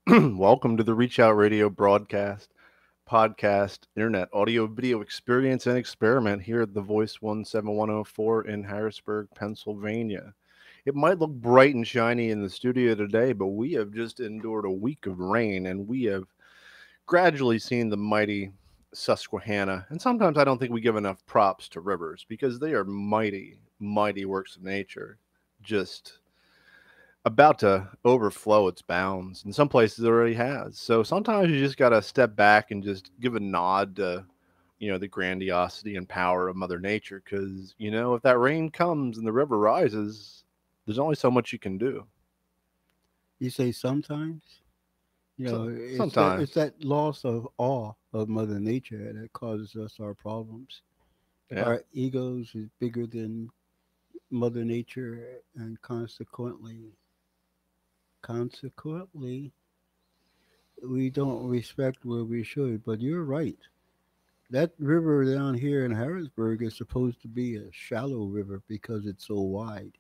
Welcome to the Reach Out Radio broadcast, podcast, internet, audio, video experience and experiment here at the Voice 17104 in Harrisburg, Pennsylvania. It might look bright and shiny in the studio today, but we have just endured a week of rain and we have gradually seen the mighty Susquehanna. And sometimes I don't think we give enough props to rivers because they are mighty, mighty works of nature. Just about to overflow its bounds. In some places, it already has. So sometimes you just got to step back and just give a nod to, the grandiosity and power of Mother Nature. Because, if that rain comes and the river rises, there's only so much you can do. You say sometimes? Sometimes. It's that loss of awe of Mother Nature that causes us our problems. Yeah. Our egos is bigger than Mother Nature, and consequently, we don't respect where we should. But you're right. That river down here in Harrisburg is supposed to be a shallow river because it's so wide.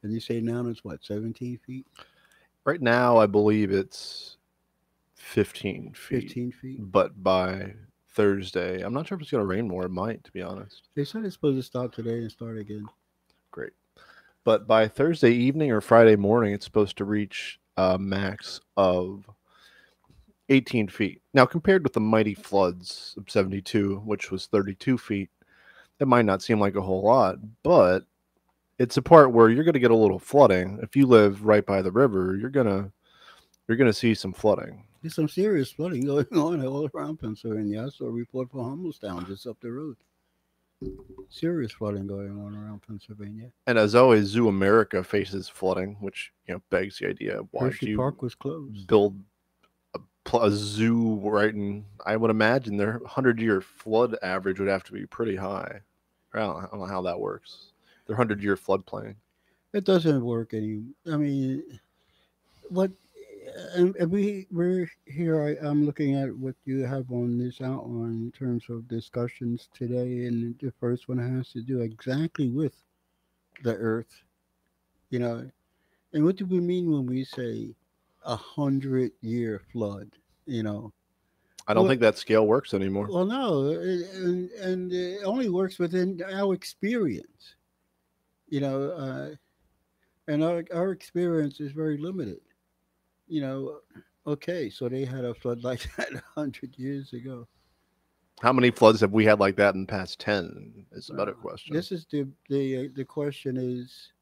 And you say now it's what, 17 feet, Right now, I believe it's 15 feet. 15 feet? But by Thursday, I'm not sure if it's going to rain more. It might, to be honest. They said it's supposed to stop today and start again. Great. But by Thursday evening or Friday morning, it's supposed to reach a max of 18 feet. Now, compared with the mighty floods of 72, which was 32 feet, it might not seem like a whole lot, but it's a part where you're going to get a little flooding. If you live right by the river, you're going to see some flooding. There's some serious flooding going on all around Pennsylvania. I saw a report from Hummelstown just up the road. Serious flooding going on around Pennsylvania. And as always, Zoo America faces flooding, which begs the idea: why Hershey do you Park was closed. build a zoo right in? I would imagine their 100-year flood average would have to be pretty high. I don't know how that works. Their 100-year floodplain. It doesn't work any. I mean, what? And we're here. I'm looking at what you have on this outline in terms of discussions today, and the first one has to do exactly with the Earth. You know, and what do we mean when we say 100-year flood? You know, I don't well, think that scale works anymore. well, no, and it only works within our experience. You know, and our experience is very limited. You know, okay, so they had a flood like that 100 years ago. How many floods have we had like that in the past 10 is a better question. This is the question is,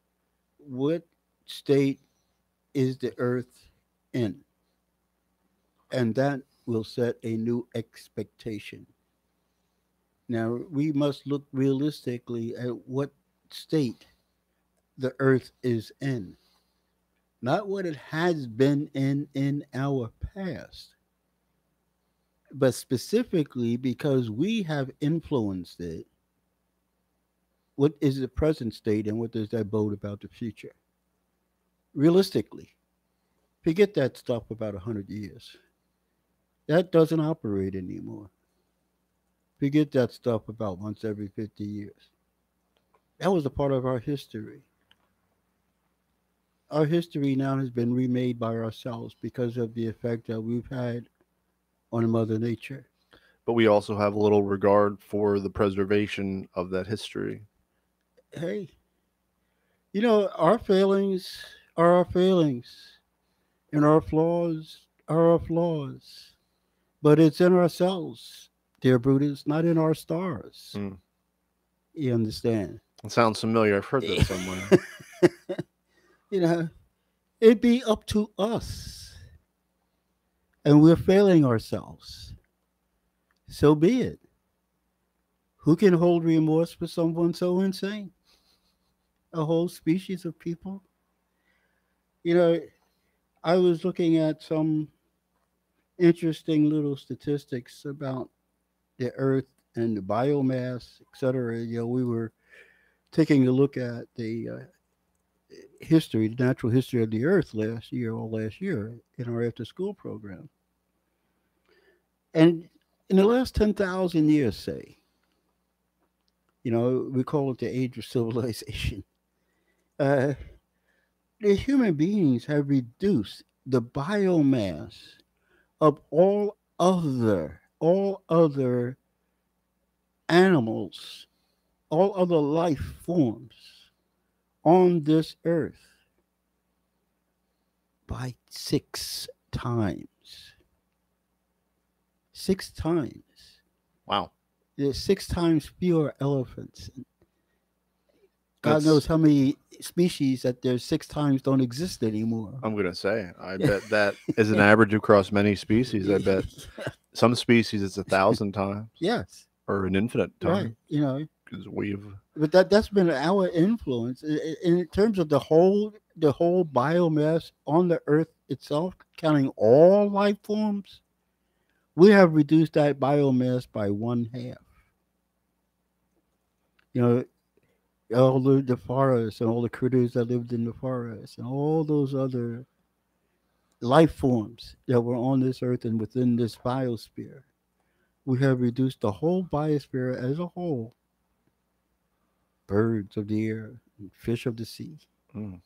what state is the Earth in, and that will set a new expectation. Now we must look realistically at what state the Earth is in, not what it has been in our past, but specifically because we have influenced it. What is the present state, and what does that bode about the future? Realistically, forget that stuff about 100 years. That doesn't operate anymore. Forget that stuff about once every 50 years. That was a part of our history. Our history now has been remade by ourselves because of the effect that we've had on Mother Nature. But we also have a little regard for the preservation of that history. Hey, our failings are our failings, and our flaws are our flaws. But it's in ourselves, dear Brutus, not in our stars. Hmm. You understand? It sounds familiar. I've heard that somewhere. you know, it be up to us, and we're failing ourselves. So be it. Who can hold remorse for someone so insane? A whole species of people? You know, I was looking at some interesting little statistics about the Earth and the biomass, etc. We were taking a look at the history, the natural history of the Earth last year in our after school program. And in the last 10,000 years, say, we call it the age of civilization. Uh, the human beings have reduced the biomass of all other animals, all other life forms on this earth by 6 times. 6 times. Wow. There's 6 times fewer elephants. God That's knows how many species that there's 6 times don't exist anymore. I'm gonna say. I bet that is an average across many species. I bet some species it's 1,000 times Yes, or an infinite right. time because we've But that's been our influence in terms of the whole biomass on the earth itself, counting all life forms. We have reduced that biomass by one half. You know, all the forests and all the critters that lived in the forest and all those other life forms that were on this earth and within this biosphere. We have reduced the whole biosphere as a whole, birds of the air, fish of the sea, mm,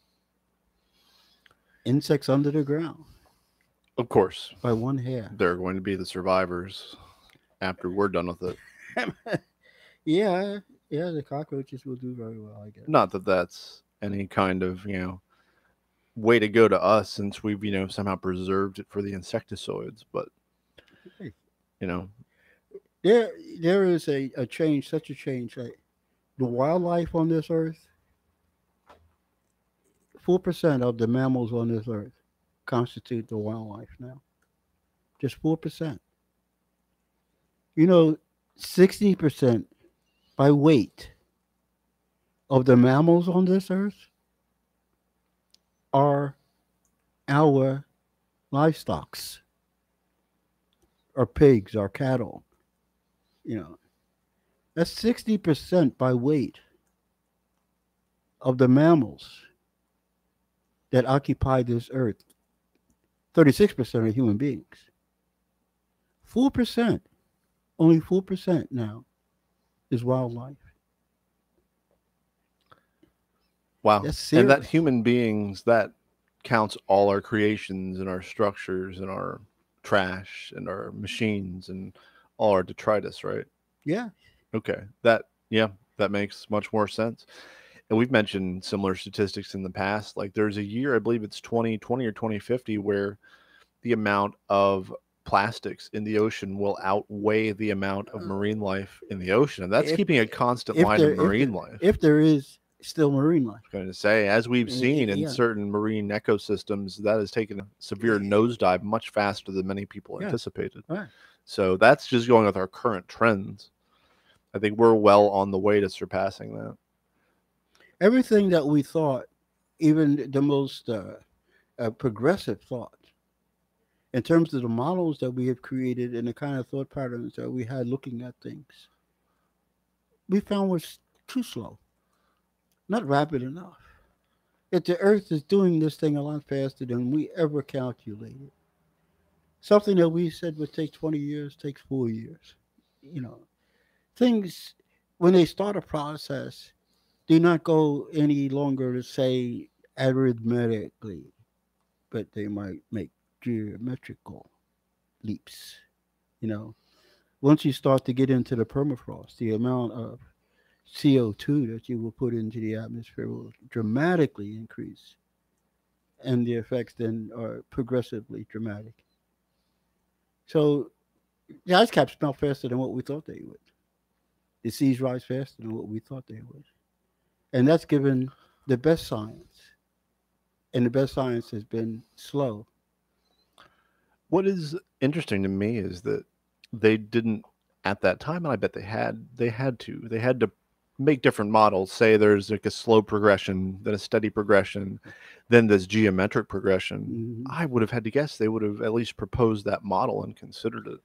insects under the ground of course by one half. they're going to be the survivors after we're done with it. Yeah, yeah, the cockroaches will do very well, I guess. Not that that's any kind of way to go to us since we've somehow preserved it for the insecticides, but Hey, you know There, there is a change, such a change. Like the wildlife on this earth, 4% of the mammals on this earth constitute the wildlife now. Just 4%. You know, 60% by weight of the mammals on this earth are our livestocks, our pigs, our cattle. You know, that's 60% by weight of the mammals that occupy this earth. 36% are human beings. 4%, only 4% now is wildlife. wow. That's And that serious. human beings, that counts all our creations and our structures and our trash and our machines and all our detritus, right? Yeah. Okay. Yeah, that makes much more sense. And we've mentioned similar statistics in the past. Like there's a year, I believe it's 2020 or 2050, where the amount of plastics in the ocean will outweigh the amount of marine life in the ocean. And that's If keeping a constant if line of there if there marine life. if there is still marine life. Going to say, as we've seen in Yeah. certain marine ecosystems, that has taken a severe nosedive much faster than many people Yeah. anticipated. Right. So that's just going with our current trends. I think we're well on the way to surpassing that. Everything that we thought, even the most progressive thought, in terms of the models that we have created and the kind of thought patterns that we had looking at things, we found was too slow, not rapid enough. Yet the Earth is doing this thing a lot faster than we ever calculated. Something that we said would take 20 years takes 4 years. You know, things, when they start a process, do not go any longer to say arithmetically, but they might make geometrical leaps. You know, once you start to get into the permafrost, the amount of CO2 that you will put into the atmosphere will dramatically increase, and the effects then are progressively dramatic. So the ice caps melt faster than what we thought they would. The seas rise faster than what we thought they would. And that's given the best science. And the best science has been slow. What is interesting to me is that they didn't at that time, and I bet they had to make different models. Say there's like a slow progression, then a steady progression, then this geometric progression. Hmm. I would have had to guess they would have at least proposed that model and considered it.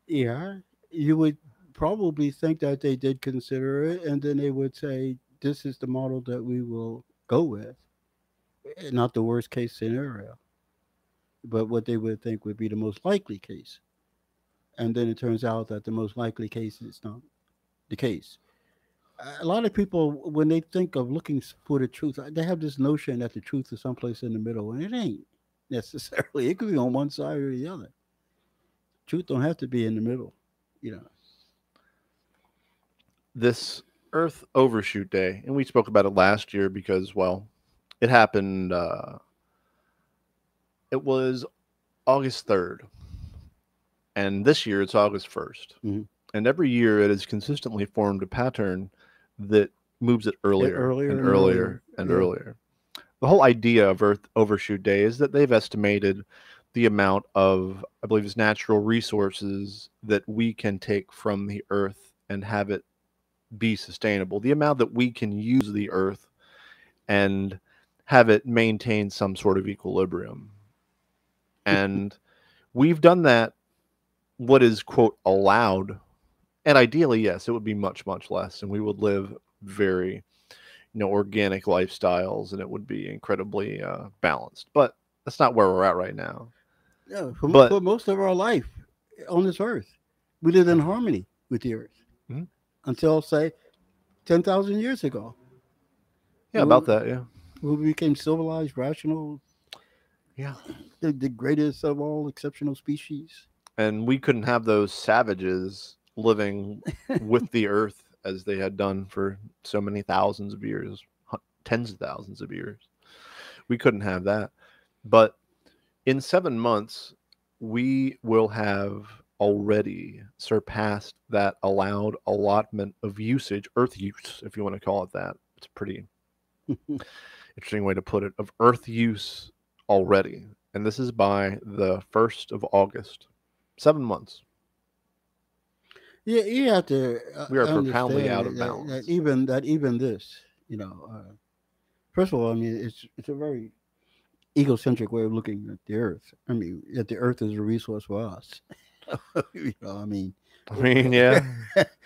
Yeah, you would probably think that they did consider it, and then they would say, this is the model that we will go with. Not the worst case scenario, but what they would think would be the most likely case. And then it turns out that the most likely case is not the case. A lot of people, when they think of looking for the truth, they have this notion that the truth is someplace in the middle, and it ain't. necessarily. It could be on one side or the other. Truth don't have to be in the middle, you know. This Earth Overshoot Day, and we spoke about it last year because, well, it happened. It was August 3rd, and this year it's August 1st. Mm-hmm. And every year it has consistently formed a pattern that moves it earlier Earlier and and earlier earlier. and Yeah. earlier. The whole idea of Earth Overshoot Day is that they've estimated the amount of, I believe, it's natural resources that we can take from the Earth and have it be sustainable. The amount that we can use the Earth and have it maintain some sort of equilibrium. And we've done that, what is, quote, allowed. And ideally, yes, it would be much, much less. And we would live very, organic lifestyles, and it would be incredibly balanced. But that's not where we're at right now. Yeah, But for most of our life on this earth, we lived in harmony with the earth mhm, until, say, 10,000 years ago. yeah, about that, yeah, We became civilized, rational, yeah. the greatest of all exceptional species. And we couldn't have those savages living with the earth as they had done for so many thousands of years, tens of thousands of years. We couldn't have that. But in 7 months, we will have already surpassed that allowed allotment of usage, earth use, if you want to call it that. It's a pretty interesting way to put it, of earth use already. And this is by the 1st of August. 7 months. Yeah, you have to We are profoundly understand out of balance. that even this, you know, first of all, I mean, it's a very egocentric way of looking at the earth. I mean, that the earth is a resource for us. I mean, I mean, yeah.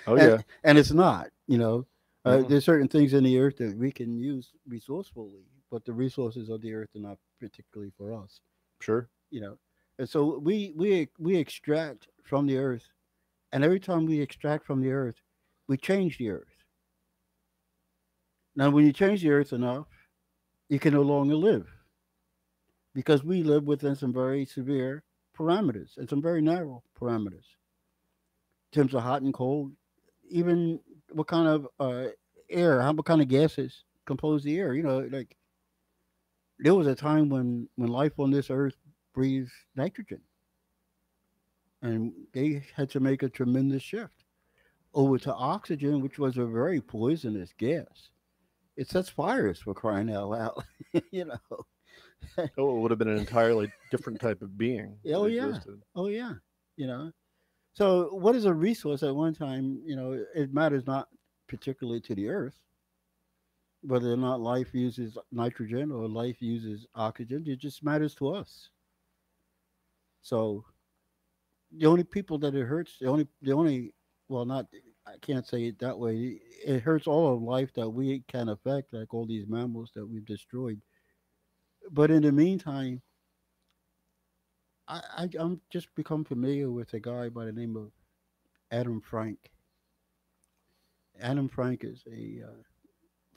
Oh, and yeah. it's not. You know, Mm-mm. there's certain things in the earth that we can use resourcefully, but the resources of the earth are not particularly for us. Sure. You know, and so we extract from the earth, and every time we extract from the earth, we change the earth. Now, when you change the earth enough, you can no longer live because we live within some very severe parameters and some very narrow parameters in terms of hot and cold, even what kind of air, what kind of gases compose the air. You know, like there was a time when life on this earth breathed nitrogen, and they had to make a tremendous shift over to oxygen, which was a very poisonous gas. It sets fires for crying out loud, you know. Oh, it would have been an entirely different type of being that Oh yeah, existed. oh yeah, you know. So what is a resource at one time? You know, it matters not particularly to the earth whether or not life uses nitrogen or life uses oxygen. It just matters to us. So the only people that it hurts, the only, well, not, I can't say it that way. It hurts all of life that we can affect, like all these mammals that we've destroyed. But in the meantime, I'm just become familiar with a guy by the name of Adam Frank. Adam Frank is a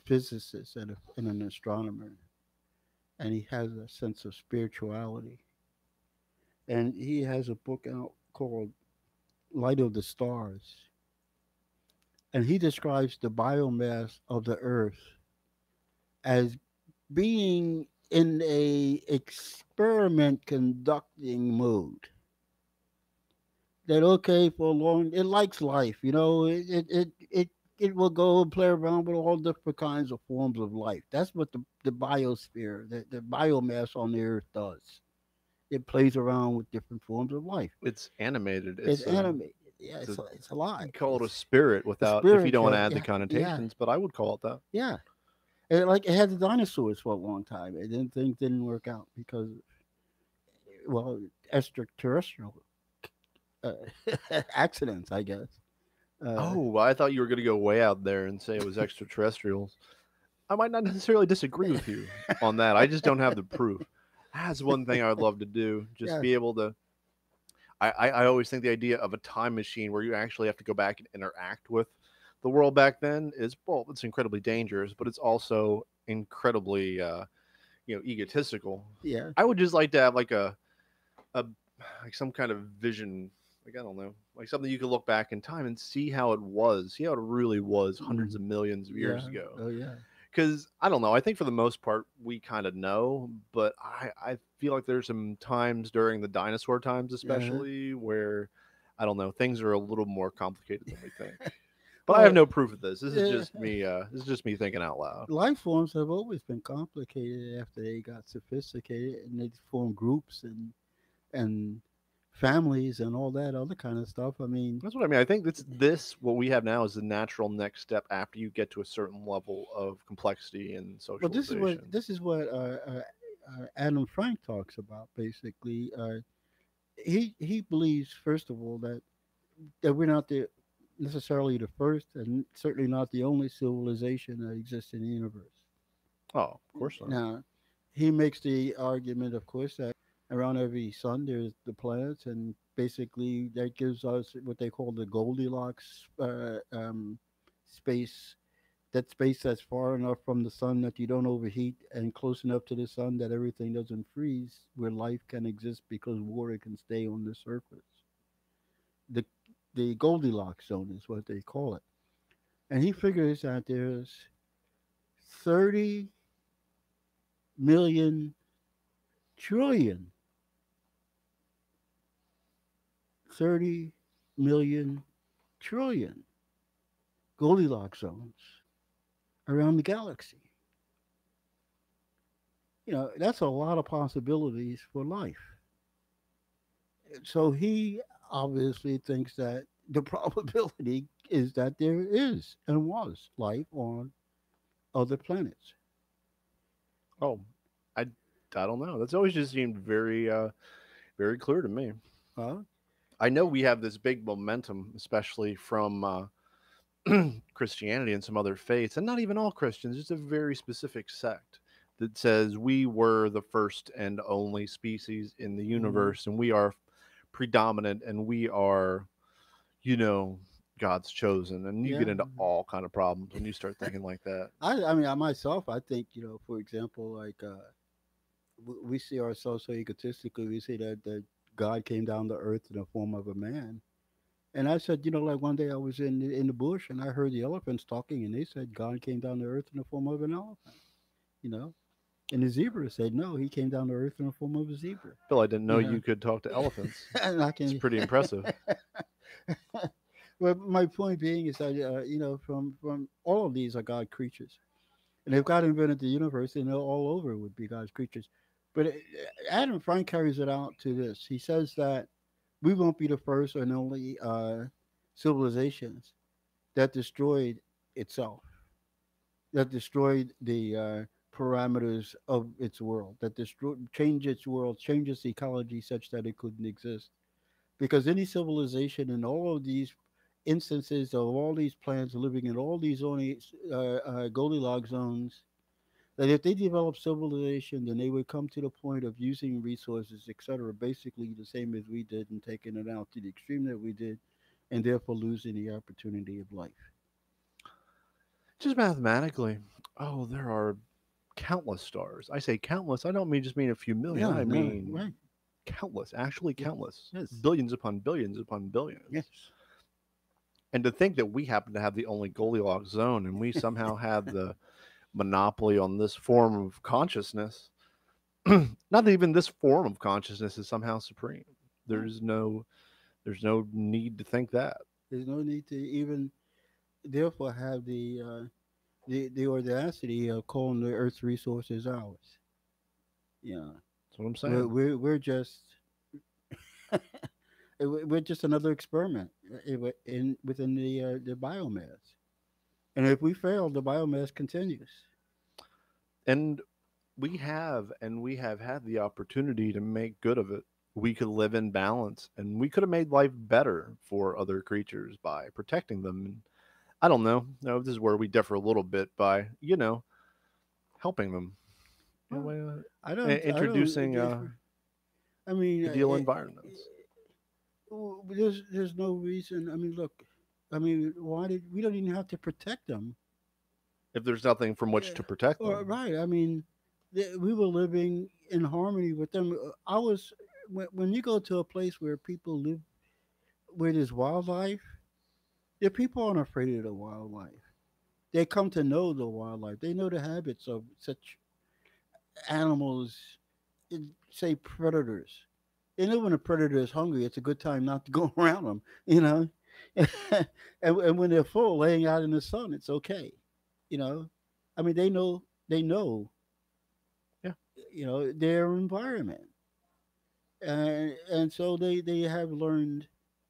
physicist and an astronomer, and he has a sense of spirituality. And he has a book out called Light of the Stars, and he describes the biomass of the Earth as being in a experiment conducting mode. That okay for a long, it likes life, you know. It will go and play around with all different kinds of forms of life. That's what the biosphere, the biomass on the Earth does. It plays around with different forms of life. It's animated. It's It's a, animated. Yeah, it's a, it's alive. you call it a It's spirit a without, if you don't want to spiritual. add the Yeah, yeah, connotations, but I would call it that. yeah. Like it had the dinosaurs for a long time. And then things didn't work out because, well, extraterrestrial uh, accidents, I guess. Uh, Oh, I thought you were going to go way out there and say it was extraterrestrials. I might not necessarily disagree with you on that. I just don't have the proof. That's one thing I would love to do. Just yeah, be able to. I always think the idea of a time machine where you actually have to go back and interact with the world back then is, well, it's incredibly dangerous, but it's also incredibly egotistical. Yeah. I would just like to have a like some kind of vision, like I don't know, like something you could look back in time and see how it was, see how it really was hundreds Mm. of millions of years Yeah. ago. Oh yeah. Because I don't know, I think for the most part we kind of know, but I feel like there's some times during the dinosaur times, Uh-huh. especially, where I don't know, things are a little more complicated than we think. But I have Well, no proof of this. This is uh, just me. This is just me thinking out loud. life forms have always been complicated after they got sophisticated and they formed groups and families and all that other kind of stuff. I mean, That's what I mean. I think this what we have now is the natural next step after you get to a certain level of complexity and well, socialization. this is what Adam Frank talks about. Basically, he believes first of all that we're not the necessarily the first and certainly not the only civilization that exists in the universe. Oh, of course not. Now, he makes the argument, of course, that around every sun there's the planets, and basically that gives us what they call the Goldilocks space. That space that's far enough from the sun that you don't overheat, and close enough to the sun that everything doesn't freeze, where life can exist because water can stay on the surface. The the Goldilocks zone is what they call it, and he figures that there's 30 million trillion, 30 million trillion Goldilocks zones around the galaxy. That's a lot of possibilities for life. So he obviously thinks that the probability is that there is and was life on other planets. Oh, I don't know. That's always just seemed very clear to me. Huh? I know we have this big momentum, especially from Christianity and some other faiths, and not even all Christians, just a very specific sect that says we were the first and only species in the Hmm. universe, and we are predominant, and we are, you know, God's chosen. And you get Yeah. into all kind of problems when you start thinking like that. I mean, I myself, I think, for example, like we see ourselves so egotistically. We say that God came down to earth in the form of a man. And I said, like one day I was in the bush and I heard the elephants talking, and they said God came down to earth in the form of an elephant. You know, and the zebra said no, he came down to earth in the form of a zebra. Bill, I didn't know You know, you could talk to elephants. and I It's can. pretty impressive. Well, my point being is that from all of these are God creatures. And if God invented the universe, then all over it would be God's creatures. But Adam Frank carries it out to this. He says that we won't be the first and only civilizations that destroyed itself, that destroyed the parameters of its world, that changed its world, changed its ecology such that it couldn't exist. Because any civilization in all of these instances of all these plants living in all these only Goldilocks zones, that if they develop civilization, then they would come to the point of using resources, etc., basically the same as we did and taking it out to the extreme that we did, and therefore losing the opportunity of life. Just mathematically. Oh, there are countless stars. I say countless. I don't mean just mean a few million. Yeah, I no, mean right. countless, actually Yeah, countless. yes, Billions upon billions upon billions. yes. And to think that we happen to have the only Goldilocks zone and we somehow have the monopoly on this form of consciousness, not that even this form of consciousness is somehow supreme. No, There's no need to think that. there's no need to even therefore have the audacity of calling the Earth's resources ours. Yeah, That's what I'm we're saying. we're, we're just we're just another experiment within the biomass. And if we fail, the biomass continues. And we have had the opportunity to make good of it. We could live in balance and we could have made life better for other creatures by protecting them. And I don't know. No, this is where we differ a little bit by, helping them. Well, By, I don't. introducing I mean, ideal environments. there's no reason. I mean, look. I mean, why did we don't even have to protect them? If there's nothing from which Yeah. to protect Or them. right. I mean, We were living in harmony with them. I was when you go to a place where people live, where there's wildlife, the people aren't afraid of the wildlife. They come to know the wildlife. They know the habits of such animals, say predators. They know when a predator is hungry, it's a good time not to go around them, you know. And when they're full, laying out in the sun, it's okay, you know. I mean, they know, Yeah. their environment, and so they have learned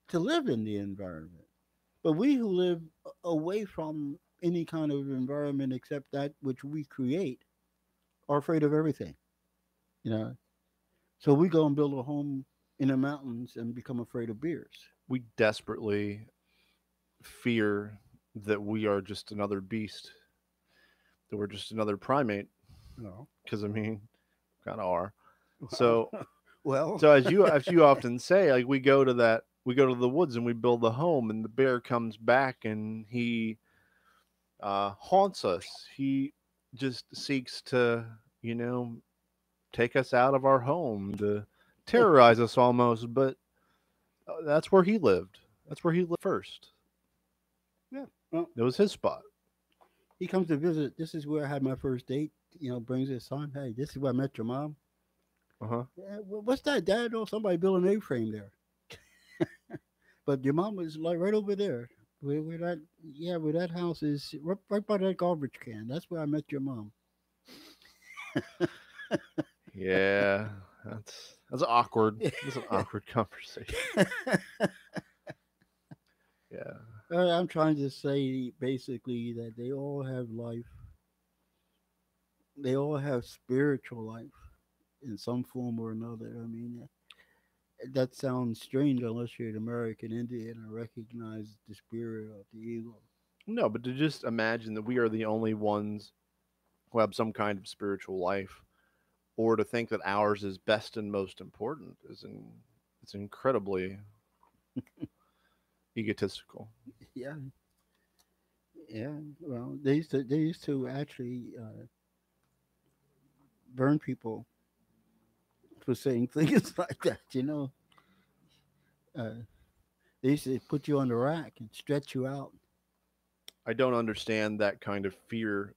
to live in the environment. But we who live away from any kind of environment except that which we create are afraid of everything, you know. So we go and build a home in the mountains and become afraid of bears. We desperately fear that we are just another beast, that we're just another primate, No. because I mean, kind of are. Well, So, well, so as you often say, like we go to the woods and we build the home, and the bear comes back and he haunts us. He just seeks to, you know, take us out of our home, to terrorize us almost. But that's where he lived. That's where he lived first. yeah. Well, It was his spot. he comes to visit. This is where I had my first date. Brings his son. Hey, this is where I met your mom. Uh huh. Yeah, what's that, Dad? Oh, somebody built an A-frame there. But your mom was like right over there. Where that, yeah, where that house is, right by that garbage can. That's where I met your mom. Yeah, that's awkward. That's an awkward conversation. Yeah. I'm trying to say basically that they all have life. They all have spiritual life in some form or another. I mean, that sounds strange unless you're an American Indian and recognize the spirit of the eagle. No, but to just imagine that we are the only ones who have some kind of spiritual life, or to think that ours is best and most important, it's incredibly egotistical. Yeah, yeah. Well, they used to actually burn people for saying things like that. Uh, they used to put you on the rack and stretch you out. I don't understand that kind of fear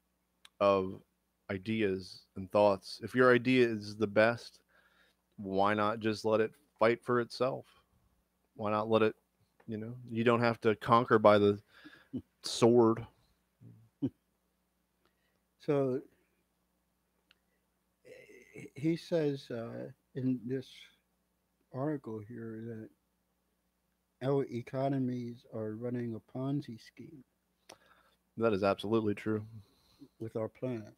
of ideas and thoughts. If your idea is the best, why not just let it fight for itself? Why not let it, you don't have to conquer by the sword. So he says in this article here that our economies are running a Ponzi scheme That is absolutely true. with our planet.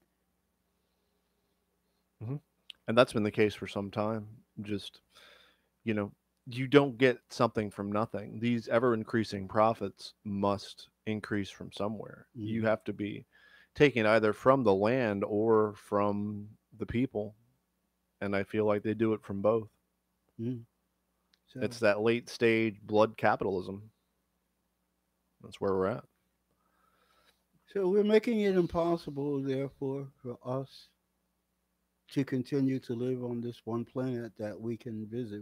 Hmm. And that's been the case for some time. Just, you know, you don't get something from nothing. These ever increasing profits must increase from somewhere. You Mm, have to be taken either from the land or from the people. And I feel like they do it from both. mm. It's So, that late stage blood capitalism. That's where we're at. so we're making it impossible, therefore, for us to continue to live on this one planet that we can visit.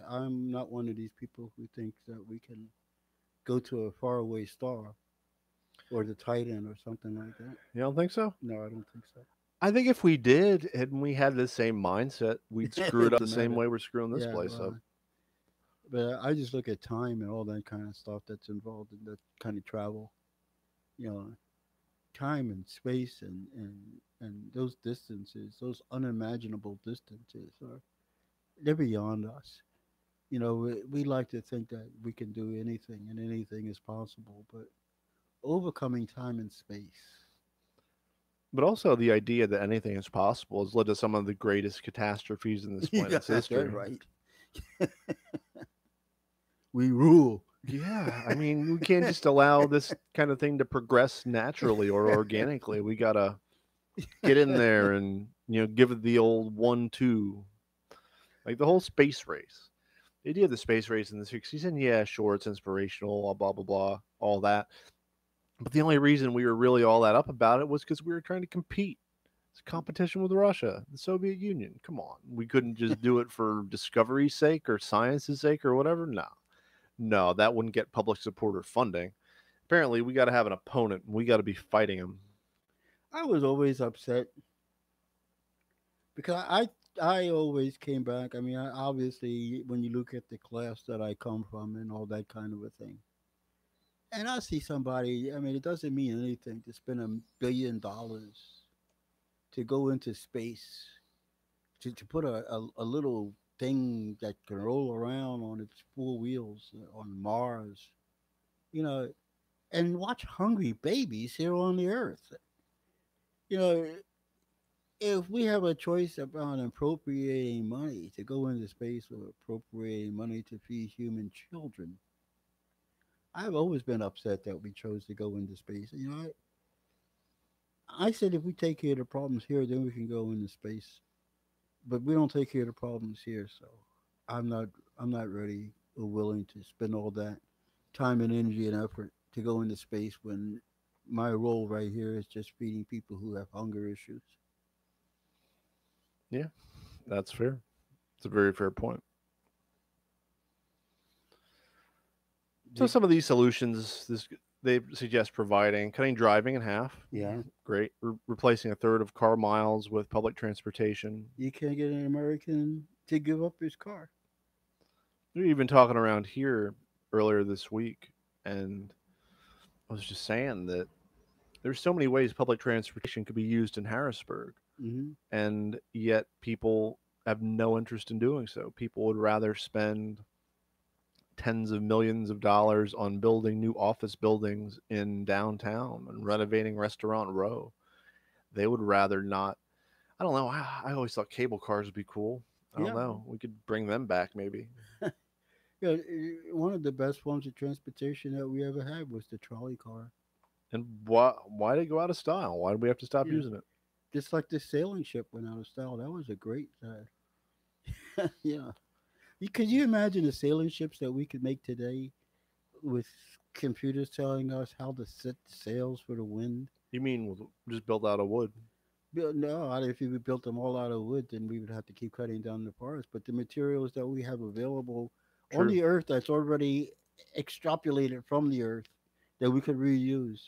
I'm not one of these people who thinks that we can go to a faraway star or the Titan or something like that. You don't think so? No, I don't think so. I think if we did and we had the same mindset, we'd screw it It up the doesn't same matter. way we're screwing this Yeah, place up. well, but I just look at time and all that kind of stuff that's involved in that kind of travel. You know, time and space and those distances, those unimaginable distances, are they're beyond us. We like to think that we can do anything and anything is possible, but overcoming time and space. But also the idea that anything is possible has led to some of the greatest catastrophes in this You got planet's that history. right. We rule. Yeah, I mean, we can't just allow this kind of thing to progress naturally or organically. We gotta get in there and give it the old 1-2, like the whole space race. The idea of the space race in the '60s, and yeah, sure, it's inspirational, blah blah blah, all that. But the only reason we were really all that up about it was because we were trying to compete. It's a competition with Russia, the Soviet Union. Come on. We couldn't just do it for discovery's sake or science's sake or whatever. No. No, that wouldn't get public support or funding. Apparently, we got to have an opponent. We got to be fighting him. I was always upset because I always came back. I mean, obviously, when you look at the class that I come from and all that kind of a thing, and I see somebody. I mean, it doesn't mean anything to spend $1 billion to go into space to put a little thing that can roll around on its four wheels on Mars, you know, and watch hungry babies here on the Earth. You know, if we have a choice about appropriating money to go into space or appropriating money to feed human children, I've always been upset that we chose to go into space. You know, I said if we take care of the problems here, then we can go into space. But we don't take care of the problems here, so I'm not I'm not ready or willing to spend all that time and energy and effort to go into space when my role right here is just feeding people who have hunger issues. Yeah, that's fair. It's a very fair point. So They, some of these solutions they suggest providing cutting driving in half. yeah, Great. Replacing a third of car miles with public transportation. you can't get an American to give up his car. We were even talking around here earlier this week, and I was just saying that there's so many ways public transportation could be used in Harrisburg, Hmm. and yet people have no interest in doing so. People would rather spend tens of millions of dollars on building new office buildings in downtown and renovating Restaurant Row. They would rather not. I don't know. I always thought cable cars would be cool. I don't Yeah, know. We could bring them back maybe. yeah. One of the best forms of transportation that we ever had was the trolley car. And why did it go out of style? Why did we have to stop Yeah, using it? just like the sailing ship went out of style. That was a great. Yeah. Could you imagine the sailing ships that we could make today with computers telling us how to set the sails for the wind? You mean just built out of wood? No, if we built them all out of wood, then we would have to keep cutting down the forest. But the materials that we have available on True. the earth that's already extrapolated from the earth that we could reuse,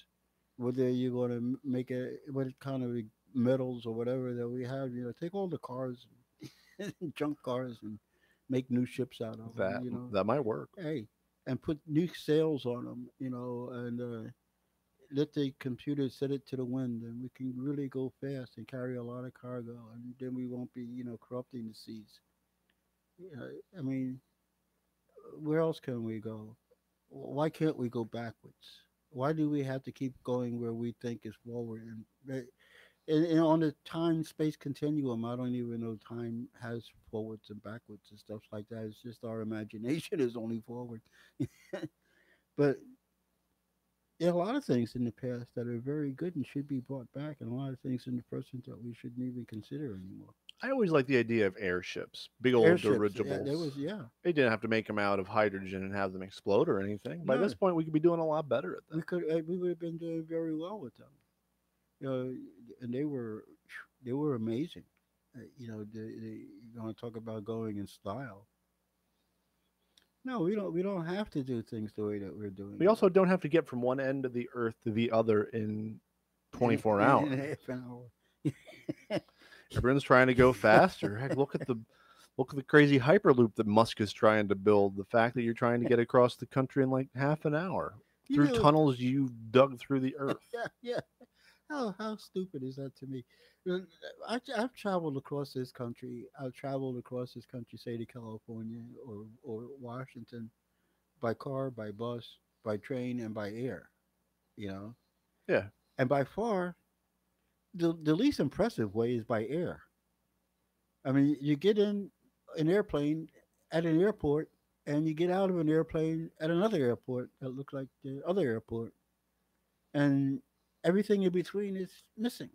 whether you're going to make what kind of metals or whatever that we have, take all the cars, junk cars, and make new ships out of them, That might work. hey, and put new sails on them, and let the computer set it to the wind, and we can really go fast and carry a lot of cargo, and then we won't be, corrupting the seas. I mean, where else can we go? Why can't we go backwards? Why do we have to keep going where we think is forward? And on the time space continuum, I don't even know time has forwards and backwards and stuff like that. It's just our imagination is only forward. But there are a lot of things in the past that are very good and should be brought back, and a lot of things in the present that we shouldn't even consider anymore. I always like the idea of airships, big old Airships, yeah, there dirigibles. was, yeah. They didn't have to make them out of hydrogen and have them explode or anything. By this No, point, we could be doing a lot better at we would have been doing very well with them. You know, and they were amazing. You want to talk about going in style? No, we don't have to do things the way that we're doing We it also don't have to get from one end of the Earth to the other in in 24 in hours. half an hour. Everyone's trying to go faster. Heck, look at the crazy hyperloop that Musk is trying to build. The fact that you're trying to get across the country in like half an hour You through know, tunnels you dug through the earth. yeah, yeah. How stupid is that to me? I've traveled across this country. I've traveled across this country, say to California or Washington, by car, by bus, by train, and by air. You know, Yeah, and by far the least impressive way is by air. I mean, you get in an airplane at an airport, and you get out of an airplane at another airport that looks like the other airport, and everything in between is missing.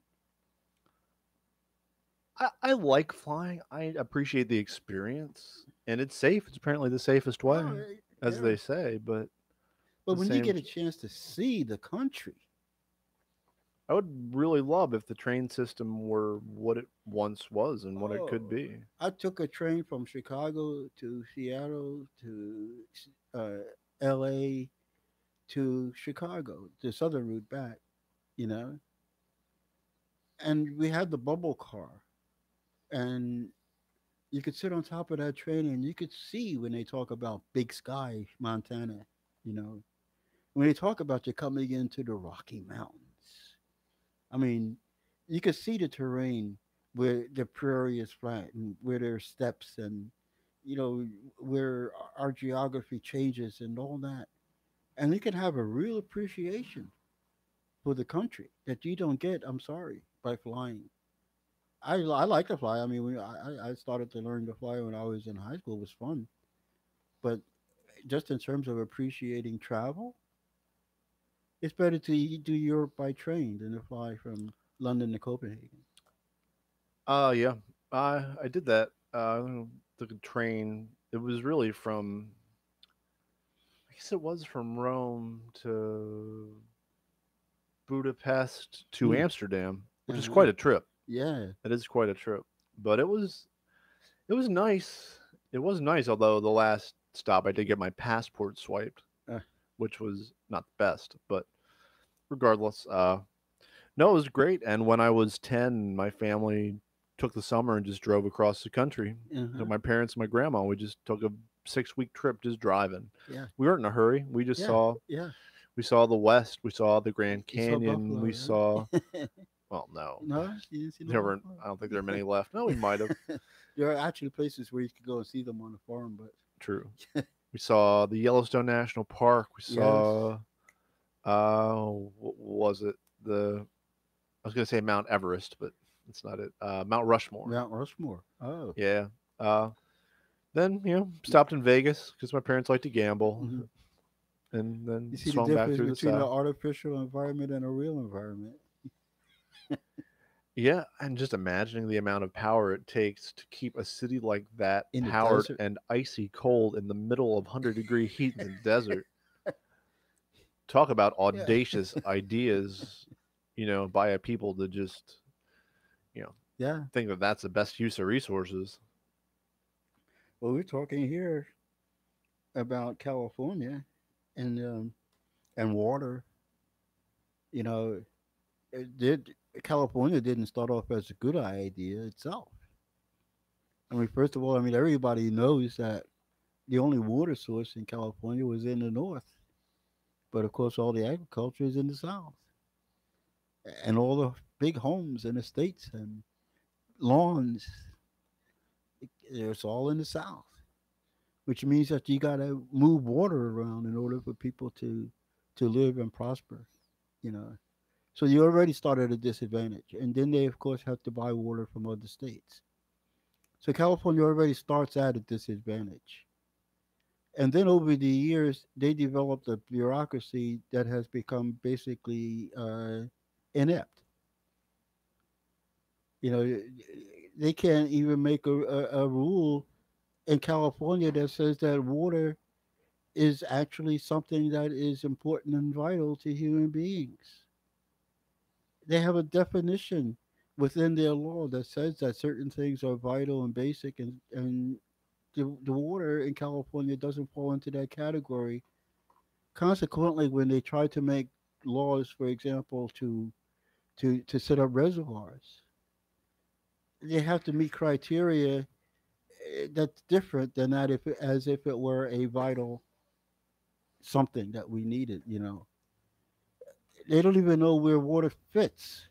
I like flying. I appreciate the experience, and it's safe. It's apparently the safest Oh, way, as yeah. they say. But at But the when you same, get a chance to see the country, I would really love if the train system were what it once was and what it could Oh, be. I took a train from Chicago to Seattle to uh, L.A. to Chicago, the southern route back. You know, and we had the bubble car, and you could sit on top of that train and you could see when they talk about Big Sky, Montana. You know, when they talk about you coming into the Rocky Mountains, I mean, you could see the terrain where the prairie is flat and where there are steps and, you know, where our geography changes and all that. And you can have a real appreciation for the country that you don't get, I'm sorry, by flying. I like to fly. I mean, I started to learn to fly when I was in high school. It was fun. But just in terms of appreciating travel, it's better to do Europe by train than to fly from London to Copenhagen. Yeah, I did that. Took a train. It was really from, I guess it was from Rome to Budapest to Mm. Amsterdam, which is Uh-huh. quite a trip. Yeah. It is quite a trip, but it was nice. It was nice, although the last stop I did get my passport swiped, Uh, which was not the best, but regardless, no, it was great. And when I was 10, my family took the summer and just drove across the country. So uh-huh. my parents and my grandma, we just took a 6 week trip just driving. Yeah. We weren't in a hurry. We just Yeah. saw Yeah. we saw the West, we saw the Grand You saw Canyon, we buffalo, saw, right? well, no. No, you didn't see no There were buffalo. I don't think there are many left. No, we might have. There are actually places where you could go and see them on the farm, True. but We saw the Yellowstone National Park. We yes, saw what was it? The I was gonna say Mount Everest, but it's not it. Mount Rushmore. Mount Rushmore. Oh, Yeah. Then stopped in Vegas because my parents like to gamble, hmm. and then You see the swung back difference through the between an south. artificial environment and a real environment. Yeah, and just imagining the amount of power it takes to keep a city like that In the powered desert. and icy cold in the middle of 100-degree heat in the desert. Talk about Yeah. audacious ideas, by a people to just, you know, Yeah. think that that's the best use of resources. Well, we're talking here about California and water. You know, it did California didn't start off as a good idea itself. I mean, first of all, I mean everybody knows that the only water source in California was in the north, but of course, all the agriculture is in the south, and all the big homes and estates and lawns, it's all in the south, which means that you got to move water around in order for people to live and prosper. You know, so you already start at a disadvantage, and then they of course have to buy water from other states. So California already starts at a disadvantage. And then over the years, they developed a bureaucracy that has become basically inept. You know, they can't even make a rule in California that says that water is actually something that is important and vital to human beings. They have a definition within their law that says that certain things are vital and basic, and the water in California doesn't fall into that category. Consequently, when they try to make laws, for example, to set up reservoirs, they have to meet criteria that's different than that if as if it were a vital something that we needed. You know, they don't even know where water fits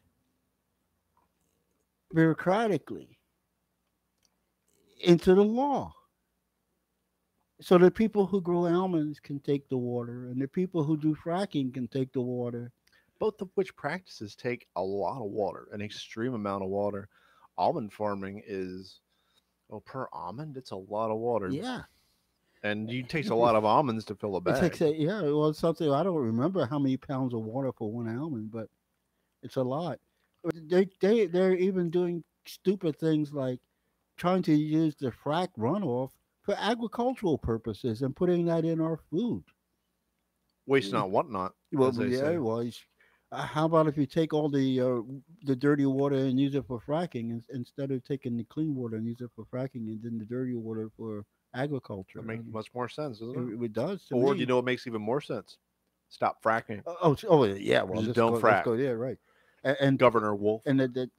bureaucratically into the law. So the people who grow almonds can take the water, and the people who do fracking can take the water. Both of which practices take a lot of water, an extreme amount of water. Almond farming is, well, per almond, it's a lot of water. Yeah, And it takes a lot of almonds to fill a it takes bag. a yeah. Well, it's something I don't remember how many pounds of water for one almond, but it's a lot. They're even doing stupid things like trying to use the frack runoff for agricultural purposes and putting that in our food. Waste not, want not, Well, as they yeah, say. well, How about if you take all the dirty water and use it for fracking instead of taking the clean water and use it for fracking and then the dirty water for That agriculture? makes much more sense, doesn't it? It does to Or do you me. know what makes even more sense? Stop fracking. Oh yeah. Well, Just don't let's frack. go there, right? And Governor Wolf. and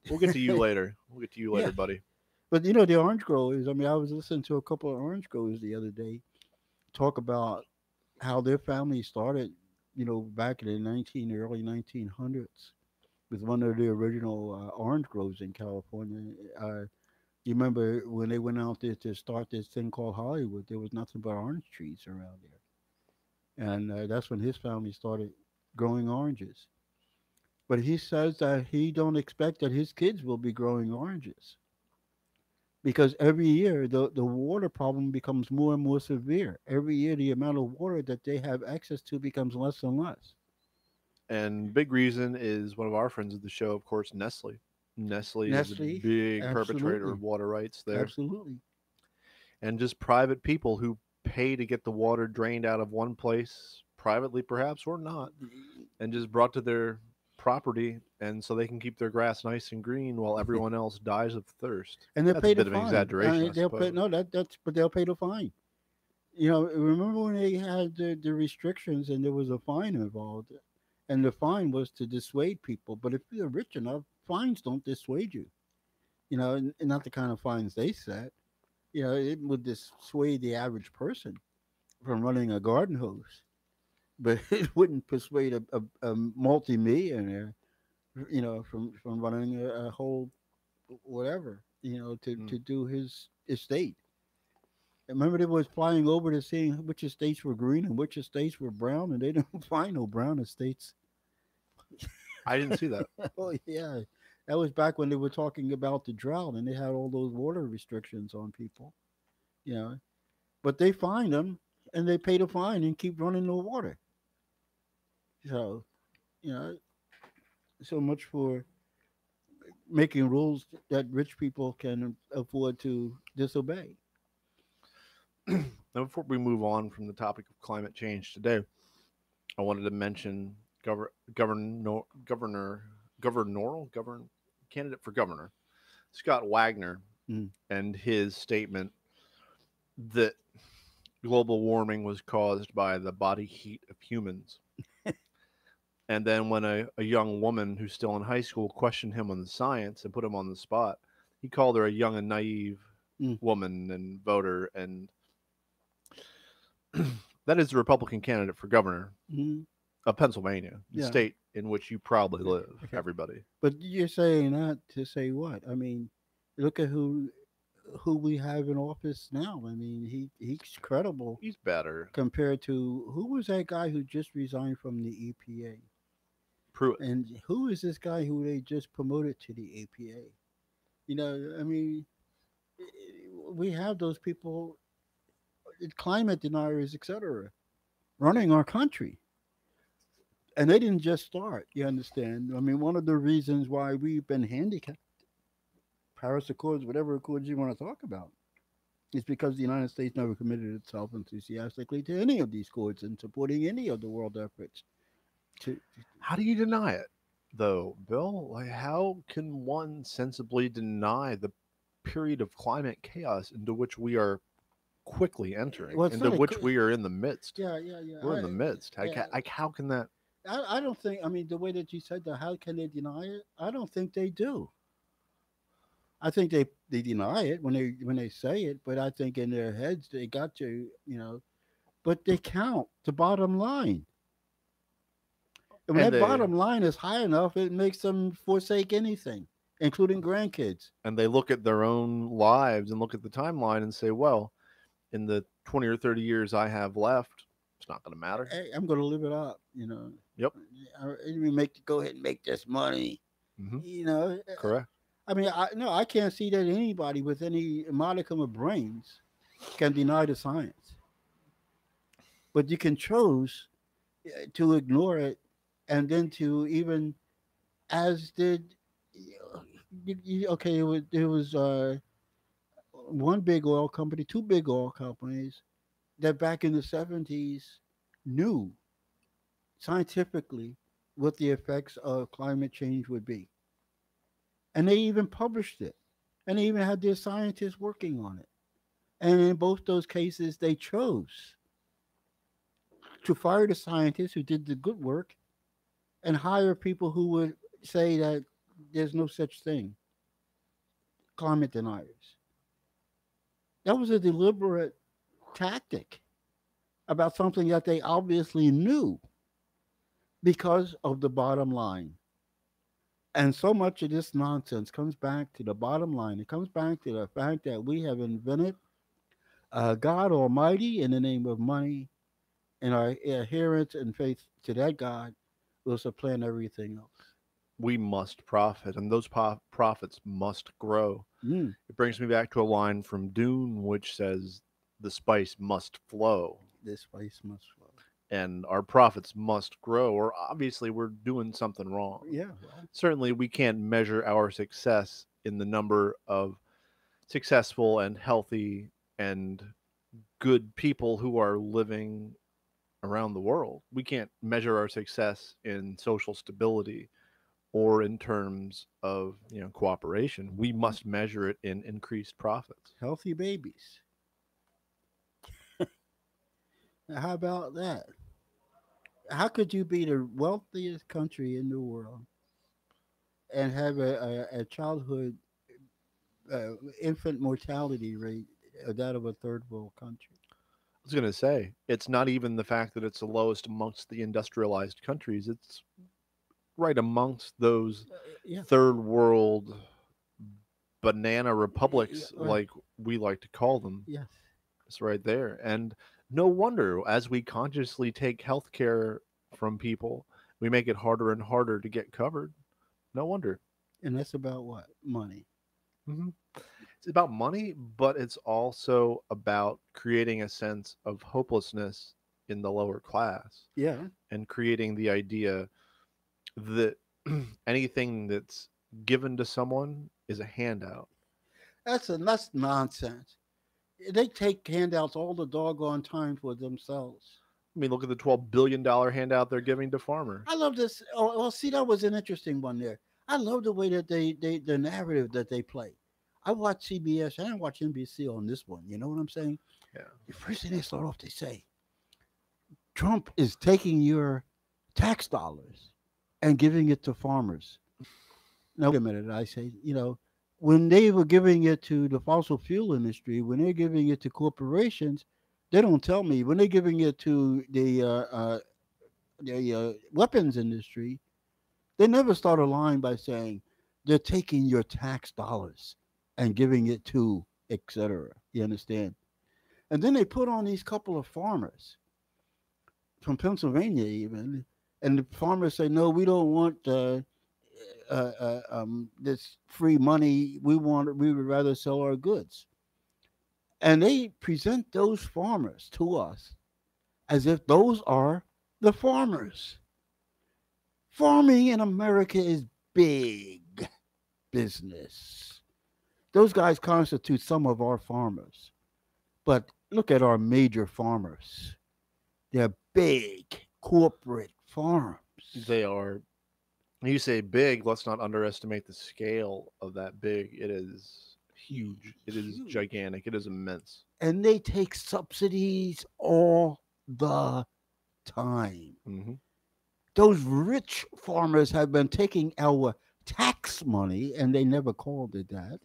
We'll get to you later. We'll get to you yeah. later, buddy. But you know the orange growers. I mean, I was listening to a couple of orange growers the other day talk about how their family started. You know, back in the early 1900s with one of the original orange groves in California. You remember when they went out there to start this thing called Hollywood? There was nothing but orange trees around there, and that's when his family started growing oranges. But he says that he don't expect that his kids will be growing oranges because every year the water problem becomes more and more severe. Every year the amount of water that they have access to becomes less and less. And big reason is one of our friends of the show, of course, Nestle. Nestle is a Nestle, big perpetrator absolutely, of water rights there. absolutely. And just private people who pay to get the water drained out of one place, privately perhaps, or not, and just brought to their property, and so they can keep their grass nice and green while everyone else dies of thirst. And they'll That's a pay the bit of an fine. exaggeration, I They'll pay suppose. no that's but they'll pay the fine. You know, remember when they had the restrictions and there was a fine involved, and the fine was to dissuade people. But if you're rich enough, fines don't dissuade you. You know, and not the kind of fines they set. You know, it would dissuade the average person from running a garden hose, but it wouldn't persuade a multi-millionaire, you know, from running a whole whatever, you know, Mm. to do his estate. Remember, they was flying over to see which estates were green and which estates were brown, and they didn't find no brown estates. I didn't see that. Oh yeah, that was back when they were talking about the drought, and they had all those water restrictions on people. You know, but they find them and they pay the fine and keep running the water. So you know, so much for making rules that rich people can afford to disobey. Now, before we move on from the topic of climate change today, I wanted to mention governor, govern candidate for governor Scott Wagner Mm. and his statement that global warming was caused by the body heat of humans. And then when a young woman who's still in high school questioned him on the science and put him on the spot, he called her a young and naive Mm. woman and voter. And that is the Republican candidate for governor Mm. of Pennsylvania, the Yeah. state in which you probably live, Okay. everybody. But you're saying that to say what? I mean, look at who we have in office now. I mean, he's credible He's better. compared to who was that guy who just resigned from the EPA, Pruitt. and who is this guy who they just promoted to the EPA? You know, I mean, we have those people, climate deniers, etc., running our country. And they didn't just start, you understand? I mean, one of the reasons why we've been handicapped, Paris Accords, whatever accords you want to talk about, is because the United States never committed itself enthusiastically to any of these accords and supporting any of the world efforts. To How do you deny it, though, Bill? Like, how can one sensibly deny the period of climate chaos into which we are quickly entering, well, it's into not a which we are in the midst? yeah, yeah, yeah. We're in the midst. Yeah, How can that? I don't think. I mean, the way that you said that, how can they deny it? I don't think they do. I think they deny it when they say it, but I think in their heads they got to, you know, but they count the bottom line. And when And that they bottom line is high enough, it makes them forsake anything, including grandkids. and they look at their own lives and look at the timeline and say, well, in the 20 or 30 years I have left, it's not going to matter. Hey, I'm going to live it up, you know. Yep. Go ahead and make this money, Hmm. you know. Correct. I mean, I can't see that anybody with any modicum of brains can deny the science, but you can choose to ignore it, and then to even as did okay, it was one big oil company, two big oil companies that back in the 70s knew scientifically what the effects of climate change would be. And they even published it. And they even had their scientists working on it. And in both those cases, they chose to fire the scientists who did the good work and hire people who would say that there's no such thing, climate deniers. That was a deliberate tactic about something that they obviously knew because of the bottom line. And so much of this nonsense comes back to the bottom line. It comes back to the fact that we have invented God Almighty in the name of money, and our adherence and faith to that God will supplant everything else. We must profit, and those profits must grow. Mm, It brings me back to a line from Dune, which says, "The spice must flow." this place must flow. And our profits must grow, or obviously we're doing something wrong. Yeah, well, Certainly, we can't measure our success in the number of successful and healthy and good people who are living around the world. We can't measure our success in social stability or in terms of cooperation. We must measure it in increased profits. healthy babies. How about that? How could you be the wealthiest country in the world and have a childhood infant mortality rate of that of a third world country? I was going to say, it's not even the fact that it's the lowest amongst the industrialized countries. It's right amongst those Yeah, third world banana yeah, republics, right. like we like to call them. Yes. It's right there. And no wonder, as we consciously take health care from people, we make it harder and harder to get covered. No wonder. And that's about what? Money. hmm It's about money, but it's also about creating a sense of hopelessness in the lower class Yeah. and creating the idea that anything that's given to someone is a handout. That's nonsense. They take handouts all the doggone time for themselves. I mean, look at the $12 billion handout they're giving to farmers. I love this. Oh, well, see, that was an interesting one there. I love the way that they the narrative that they play. I watch CBS and I watch NBC on this one. You know what I'm saying? Yeah. The first thing they start off, they say Trump is taking your tax dollars and giving it to farmers. Now, wait a minute. I say, when they were giving it to the fossil fuel industry, when they're giving it to corporations, they don't tell me. When they're giving it to the weapons industry, they never start a line by saying they're taking your tax dollars and giving it to etc. You understand? And then they put on these couple of farmers from Pennsylvania, even, and the farmers say, "No, we don't want this free money. We would rather sell our goods." And they present those farmers to us as if those are the farmers. Farming in America is big business. Those guys constitute some of our farmers. But look at our major farmers. They're big corporate farms. They are. You say big, let's not underestimate the scale of that big. It is huge. It is Huge. gigantic. It is immense. And they take subsidies all the time. hmm Those rich farmers have been taking our tax money, and they never called it that.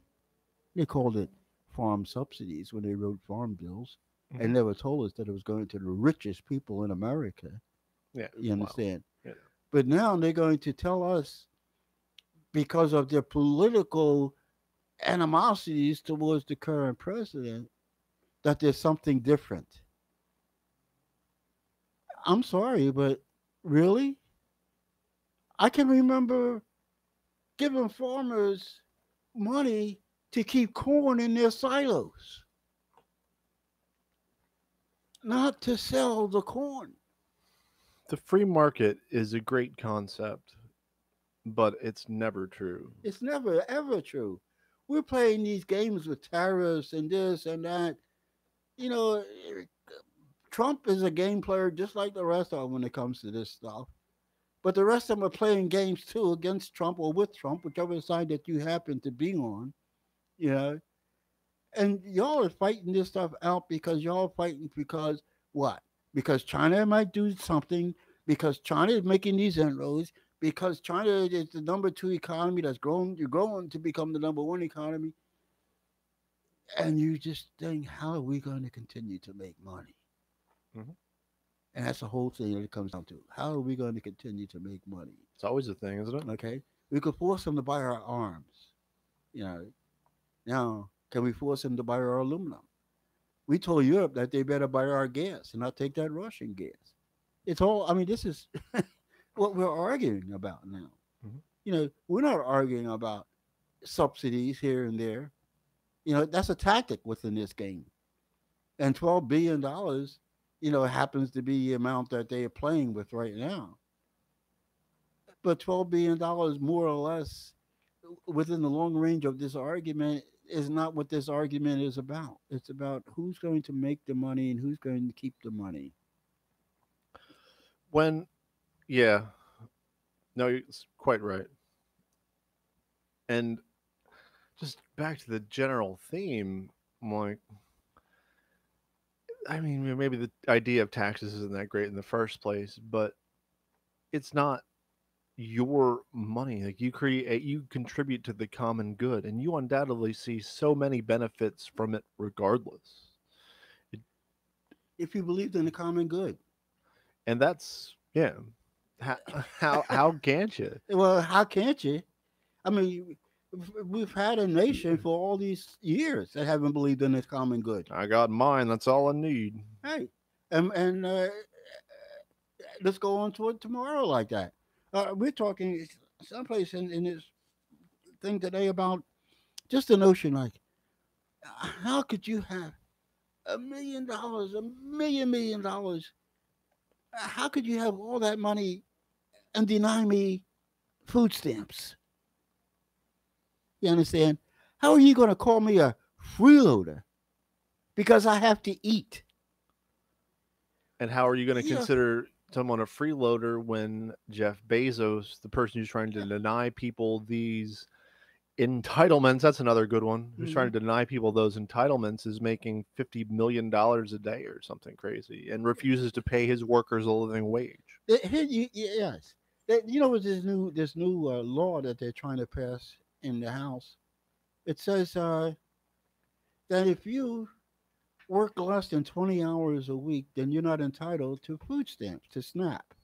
They called it farm subsidies when they wrote farm bills, and hmm never told us that it was going to the richest people in America. Yeah. You Wow. understand? Yeah. But now they're going to tell us, because of their political animosities towards the current president, that there's something different. I'm sorry, but really? I can remember giving farmers money to keep corn in their silos, not to sell the corn. The free market is a great concept, but it's never true. It's never, ever true. We're playing these games with tariffs and this and that. You know, Trump is a game player just like the rest of them when it comes to this stuff. But the rest of them are playing games too against Trump or with Trump, whichever side that you happen to be on. You know, and y'all are fighting this stuff out because y'all are fighting because what? Because China might do something. Because China is making these inroads. Because China is the number two economy that's growing. You're growing to become the number one economy, and you just think, how are we going to continue to make money? Hmm. And that's the whole thing that it comes down to. How are we going to continue to make money? It's always a thing, isn't it? Okay, we could force them to buy our arms. You know, now can we force them to buy our aluminum? We told Europe that they better buy our gas and not take that Russian gas. It's all. I mean, this is what we're arguing about now. Hmm. You know, we're not arguing about subsidies here and there. You know, that's a tactic within this game. And $12 billion, you know, happens to be the amount that they are playing with right now. But $12 billion, more or less, within the long range of this argument, is not what this argument is about. It's about who's going to make the money and who's going to keep the money. When, yeah, no, it's quite right. And just back to the general theme, like, I mean, maybe the idea of taxes isn't that great in the first place, but it's not your money. Like you contribute to the common good, and you undoubtedly see so many benefits from it, regardless. It, If you believed in the common good. and that's yeah. How how can't you? Well, how can't you? I mean, we've had a nation for all these years that haven't believed in the common good. I got mine. That's all I need. Hey, and let's go on to it tomorrow like that. We're talking someplace in this thing today about just the notion like, how could you have $1 million, $1 million? How could you have all that money and deny me food stamps? You understand? How are you going to call me a freeloader because I have to eat? And how are you going to Yeah, consider someone a freeloader when Jeff Bezos, the person who's trying to deny people these entitlements, that's another good one, who's trying hmm to deny people those entitlements, is making $50 million a day or something crazy and refuses to pay his workers a living wage. yes. You know, with this new law that they're trying to pass in the House, it says that if you work less than 20 hours a week, then you're not entitled to food stamps, to SNAP.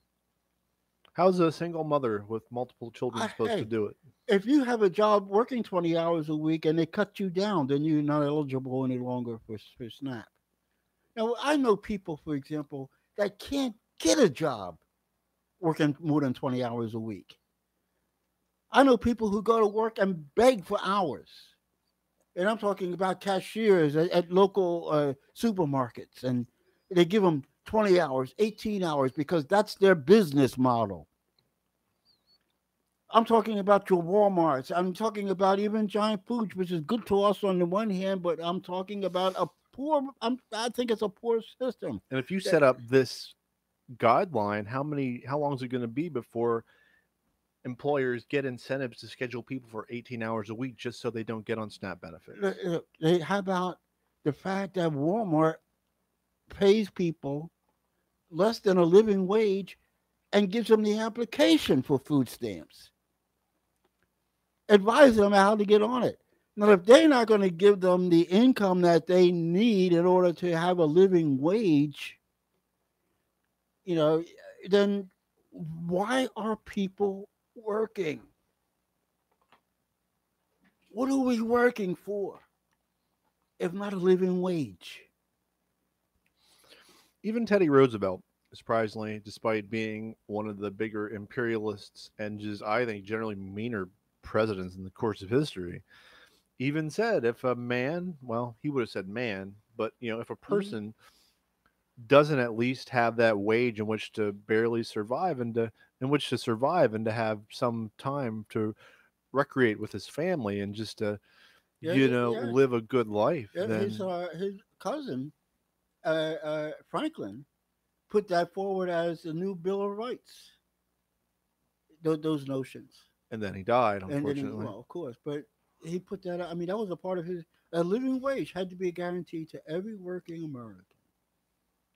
How's a single mother with multiple children supposed to Hey, do it? if you have a job working 20 hours a week and they cut you down, then you're not eligible any longer for SNAP. Now, I know people, for example, that can't get a job working more than 20 hours a week. I know people who go to work and beg for hours. And I'm talking about cashiers at local supermarkets. And they give them 20 hours, 18 hours, because that's their business model. I'm talking about your Walmarts. I'm talking about even Giant Foods, which is good to us on the one hand, but I'm talking about a poor. I think it's a poor system. And if you That, set up this guideline, how long is it going to be before employers get incentives to schedule people for 18 hours a week just so they don't get on SNAP benefits? how about the fact that Walmart pays people less than a living wage and gives them the application for food stamps, advise them how to get on it. Now, if they're not going to give them the income that they need in order to have a living wage, you know, then why are people working? What are we working for if not a living wage? Even Teddy Roosevelt, surprisingly, despite being one of the bigger imperialists and just, I think, generally meaner presidents in the course of history, even said if a man, well, he would have said man, but if a Mhm. person doesn't at least have that wage in which to barely survive and to have some time to recreate with his family and just to Yeah, yeah. live a good life, Yeah, then his cousin Franklin put that forward as the new Bill of Rights. those notions. And then he died, And then he, unfortunately. well, of course, but he put that out. I mean, that was a part of his. A living wage had to be guaranteed to every working American.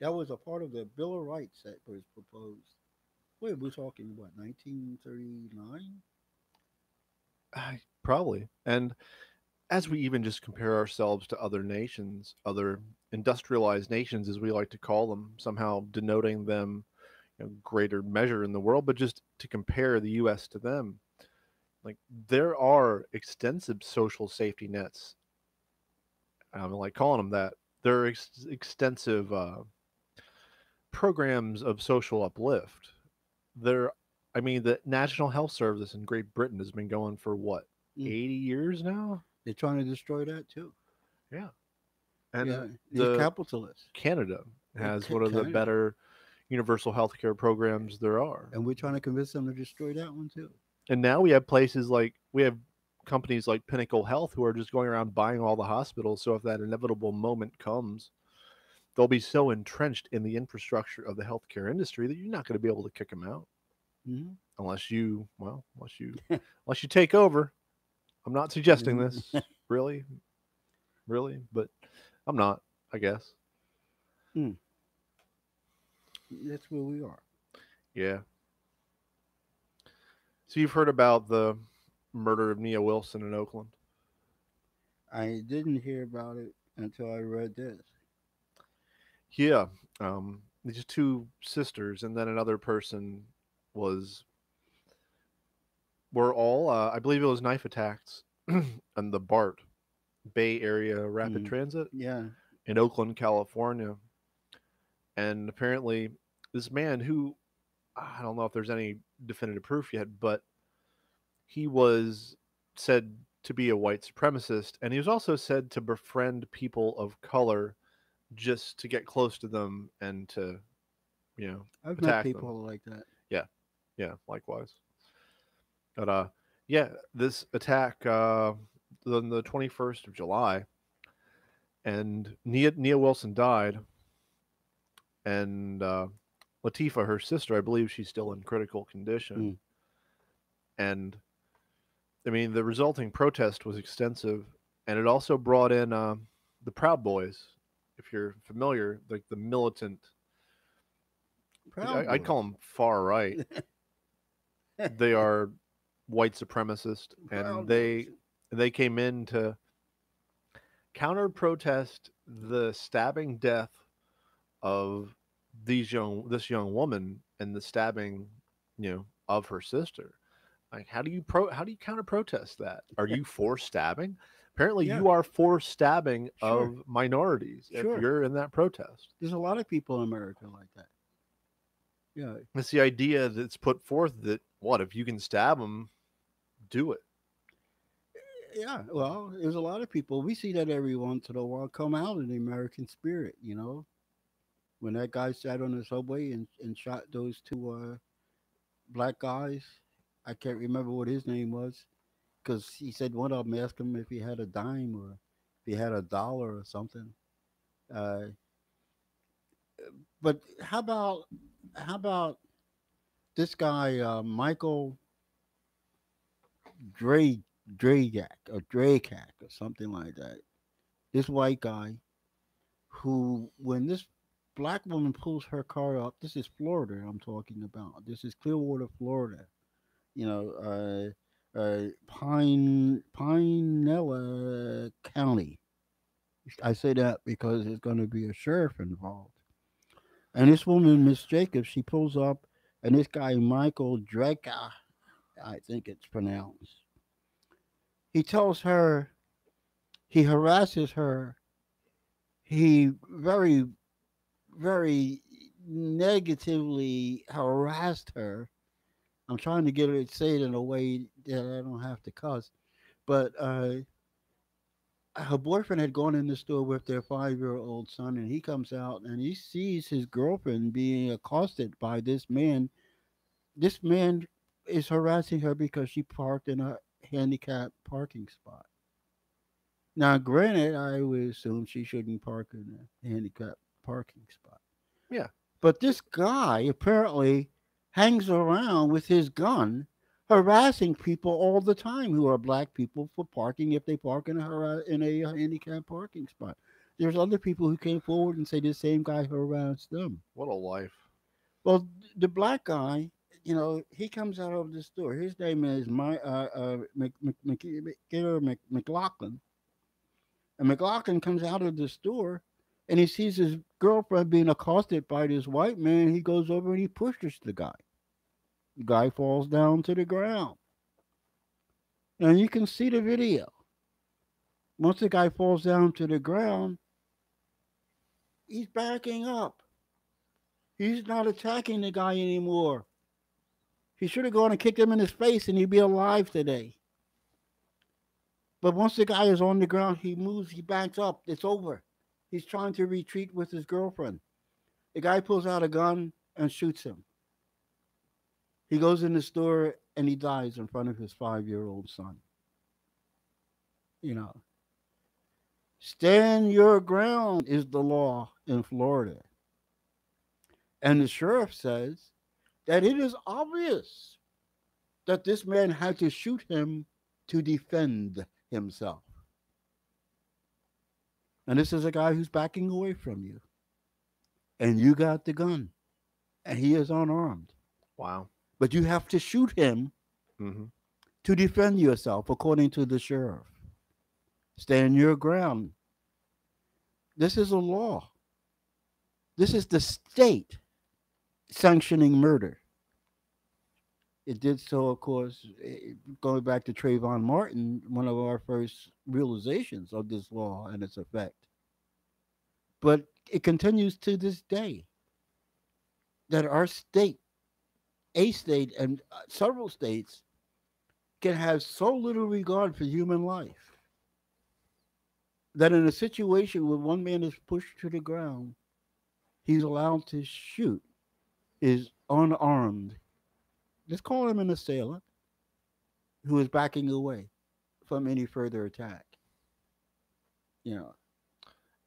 That was a part of the Bill of Rights that was proposed. Wait, we're talking what, 1939? Probably. And as we even just compare ourselves to other nations, other industrialized nations, as we like to call them, somehow denoting them, greater measure in the world, but just to compare the U.S. to them, like there are extensive social safety nets. I don't like calling them that. There are extensive programs of social uplift. There, I mean, the National Health Service in Great Britain has been going for what, Mm. 80 years now? They're trying to destroy that too. Yeah. And Yeah, these the capitalists. Canada has one of the Canada. better universal healthcare programs there are. And we're trying to convince them to destroy that one too. And now we have places like we have companies like Pinnacle Health who are just going around buying all the hospitals. So if that inevitable moment comes, they'll be so entrenched in the infrastructure of the healthcare industry that you're not going to be able to kick them out Hmm. unless you, well, unless you take over. I'm not suggesting this, really, really, but I'm not, I guess. Mm, that's where we are. Yeah. So you've heard about the murder of Nia Wilson in Oakland? I didn't hear about it until I read this. Yeah. These two sisters and then another person was were all I believe it was knife attacks on the BART Bay Area Rapid Mm, Transit yeah. in Oakland, California. And apparently this man who I don't know if there's any definitive proof yet, but he was said to be a white supremacist and he was also said to befriend people of color just to get close to them and to, you know, I've met attack them. people like that. Yeah, yeah, likewise. But yeah, this attack on the 21st of July, and Nia Wilson died, and Latifah, her sister, I believe she's still in critical condition, Mm. and I mean the resulting protest was extensive, and it also brought in the Proud Boys, if you're familiar, like the militant. Proud I'd call Boys. them far right. They are white supremacist, and Proud Boys. they came in to counter protest the stabbing death of this young woman and the stabbing, of her sister. Like how do you counter protest that? Are you for stabbing? Apparently Yeah, you are for stabbing sure, of minorities if sure. you're in that protest. There's a lot of people in America like that. Yeah, It's the idea that's put forth that what if you can stab them, do it. yeah. Well, there's a lot of people. We see that every once in a while come out in the American spirit. You know, when that guy sat on the subway and shot those two black guys. I can't remember what his name was because he said one of them asked him if he had a dime or if he had a dollar or something. Uh, but how about this guy Michael Dre Dragak or something like that? This white guy who, when this black woman pulls her car up, this is Florida I'm talking about. This is Clearwater, Florida. You know, Pinella County. I say that because there's going to be a sheriff involved. And this woman, Miss Jacobs, she pulls up, and this guy, Michael Dreka, I think it's pronounced, he tells her, he harasses her, he very negatively harassed her. I'm trying to get her to say it in a way that I don't have to cuss. But her boyfriend had gone in the store with their 5-year-old son, and he comes out and he sees his girlfriend being accosted by this man. This man is harassing her because she parked in a handicapped parking spot. Now, granted, I would assume she shouldn't park in a handicapped parking spot. Yeah. But this guy apparently hangs around with his gun, harassing people all the time who are black people for parking if they park in a handicapped parking spot. There's other people who came forward and say the same guy harassed them. What a life. Well, the black guy, he comes out of the store. His name is McLaughlin, and McLaughlin comes out of the store, and he sees his girlfriend being accosted by this white man. He goes over and he pushes the guy. The guy falls down to the ground. And you can see the video. Once the guy falls down to the ground, he's backing up. He's not attacking the guy anymore. He should have gone and kicked him in his face and he'd be alive today. But once the guy is on the ground, he moves, he backs up. It's over. He's trying to retreat with his girlfriend. The guy pulls out a gun and shoots him. He goes in the store and he dies in front of his 5-year-old son. Stand your ground is the law in Florida. And the sheriff says that it is obvious that this man had to shoot him to defend himself. And this is a guy who's backing away from you. And you got the gun. And he is unarmed. Wow. But you have to shoot him to defend yourself, according to the sheriff. Stand your ground. This is a law. This is the state sanctioning murder. It did so, of course, going back to Trayvon Martin, one of our first realizations of this law and its effect. But it continues to this day that our state, a state, and several states can have so little regard for human life that in a situation where one man is pushed to the ground, he's allowed to shoot his unarmed, let's call him an assailant, who is backing away from any further attack.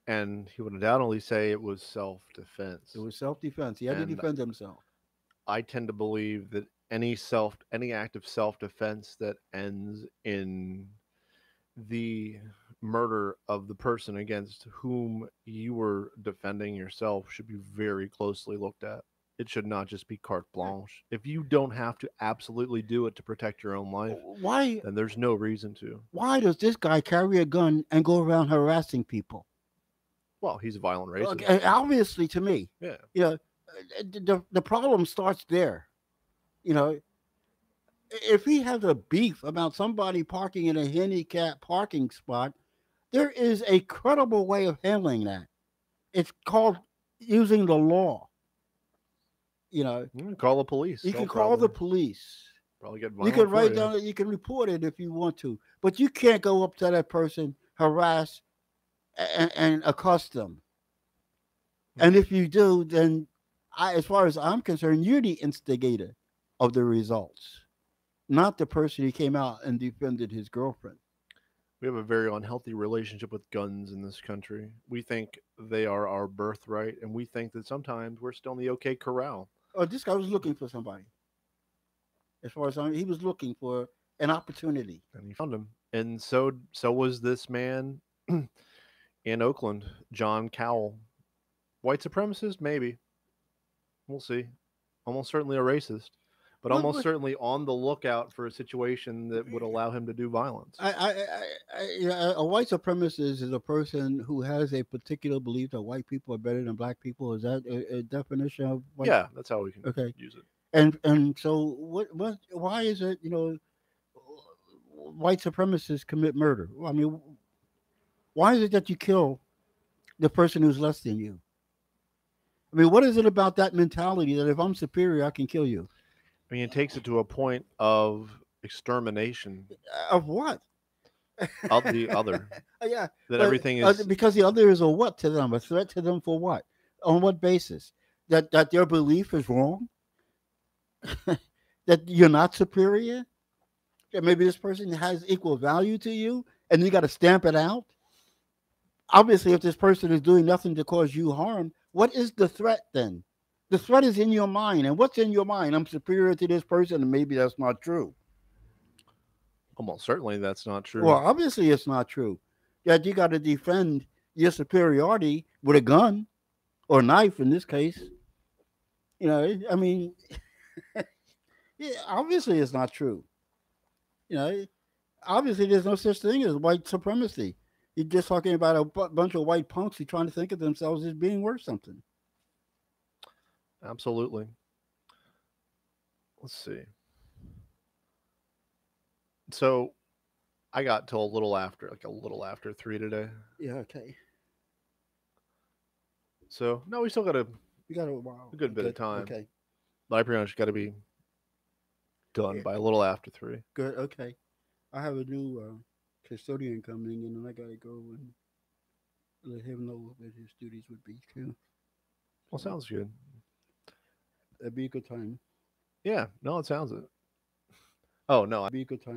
And he would undoubtedly say it was self-defense. It was self-defense. He had to defend himself. I tend to believe that any act of self-defense that ends in the murder of the person against whom you were defending yourself should be very closely looked at. It should not just be carte blanche. If you don't have to absolutely do it to protect your own life, why? Then there's no reason to. Why does this guy carry a gun and go around harassing people? Well, he's a violent racist. Obviously, to me. Yeah. The problem starts there. If he has a beef about somebody parking in a handicapped parking spot, there is a credible way of handling that. It's called using the law. You can call the police. You can call the police. Probably get you can write down. You can report it if you want to, but you can't go up to that person, harass, and accost them. And if you do, then as far as I'm concerned, you're the instigator of the results, not the person who came out and defended his girlfriend. We have a very unhealthy relationship with guns in this country. We think they are our birthright, and we think that sometimes we're still in the OK Corral. Oh, this guy was looking for somebody. As far as he was looking for an opportunity, and he found him. And so was this man in Oakland, John Cowell. White supremacist, maybe. We'll see. Almost certainly a racist, but almost certainly on the lookout for a situation that would allow him to do violence. A white supremacist is a person who has a particular belief that white people are better than black people. Is that a definition of white? Yeah, that's how we can use it. And so why is it, white supremacists commit murder? I mean, why is it that you kill the person who's less than you? I mean, what is it about that mentality that if I'm superior, I can kill you? I mean, it takes it to a point of extermination. Of what? Of the other. Yeah. That everything is... because the other is a what to them? A threat to them for what? On what basis? That their belief is wrong? That you're not superior? That maybe this person has equal value to you and you got to stamp it out? Obviously, if this person is doing nothing to cause you harm, what is the threat then? The threat is in your mind. And what's in your mind? I'm superior to this person, and maybe that's not true. Almost certainly that's not true. Well, obviously it's not true. That you got to defend your superiority with a gun or knife in this case. I mean, yeah, obviously it's not true. You know, obviously there's no such thing as white supremacy. You're just talking about a bunch of white punks who trying to think of themselves as being worth something. Absolutely. Let's see. So I got till a little after 3 today. Yeah, okay. So no, we still got a You got a wow. good bit of Good. time. Okay. But I pretty much got to be done Yeah, by a little after 3. good. Okay. I have a new custodian coming in, and I gotta go and let him know what his duties would be too. Well, So sounds good. that'd be a good time. Yeah, no, it sounds it. Oh no, Be a good time.